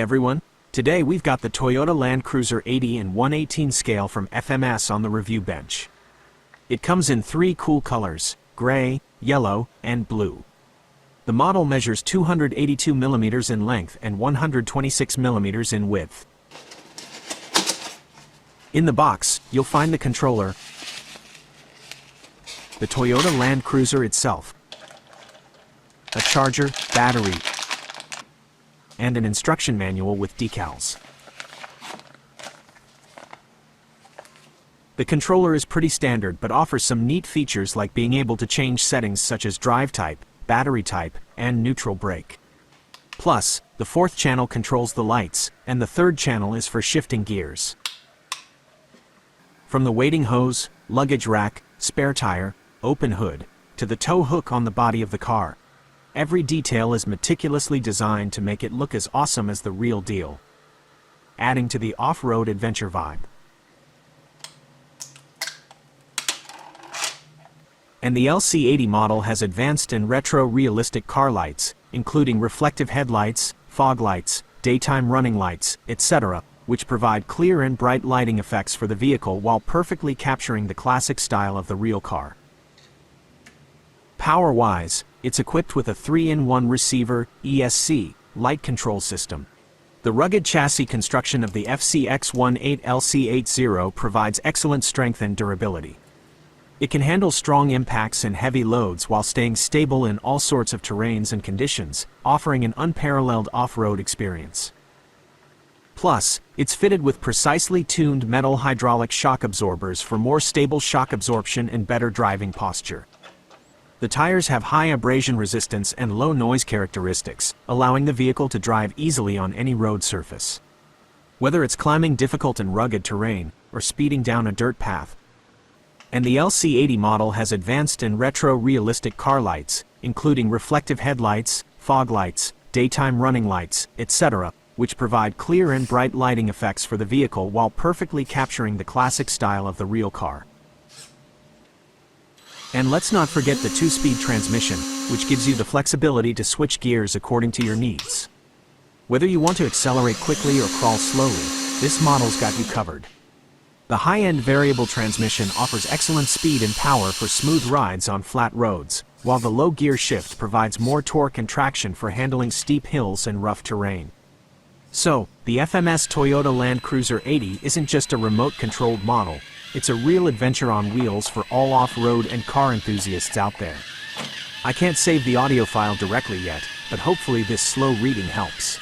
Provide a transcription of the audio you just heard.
everyone, today we've got the Toyota Land Cruiser 80 in 1/18 scale from FMS on the review bench. It comes in 3 cool colors, gray, yellow, and blue. The model measures 282 mm in length and 126 mm in width. In the box, you'll find the controller, the Toyota Land Cruiser itself, a charger, battery, and an instruction manual with decals. The controller is pretty standard but offers some neat features like being able to change settings such as drive type, battery type, and neutral brake. Plus, the 4th channel controls the lights, and the 3rd channel is for shifting gears. From the wading hose, luggage rack, spare tire, open hood, to the tow hook on the body of the car, every detail is meticulously designed to make it look as awesome as the real deal, adding to the off-road adventure vibe. And the LC80 model has advanced and retro-realistic car lights, including reflective headlights, fog lights, daytime running lights, etc., which provide clear and bright lighting effects for the vehicle while perfectly capturing the classic style of the real car. Power-wise, it's equipped with a 3-in-1 receiver, ESC, light control system. The rugged chassis construction of the FCX18 LC80 provides excellent strength and durability. It can handle strong impacts and heavy loads while staying stable in all sorts of terrains and conditions, offering an unparalleled off-road experience. Plus, it's fitted with precisely tuned metal hydraulic shock absorbers for more stable shock absorption and better driving posture. The tires have high abrasion resistance and low noise characteristics, allowing the vehicle to drive easily on any road surface. Whether it's climbing difficult and rugged terrain, or speeding down a dirt path. And the LC80 model has advanced and retro-realistic car lights, including reflective headlights, fog lights, daytime running lights, etc., which provide clear and bright lighting effects for the vehicle while perfectly capturing the classic style of the real car. And let's not forget the 2-speed transmission, which gives you the flexibility to switch gears according to your needs. Whether you want to accelerate quickly or crawl slowly, this model's got you covered. The high-end variable transmission offers excellent speed and power for smooth rides on flat roads, while the low gear shift provides more torque and traction for handling steep hills and rough terrain. So, the FMS Toyota Land Cruiser 80 isn't just a remote-controlled model, it's a real adventure on wheels for all off-road and car enthusiasts out there. I can't save the audio file directly yet, but hopefully this slow reading helps.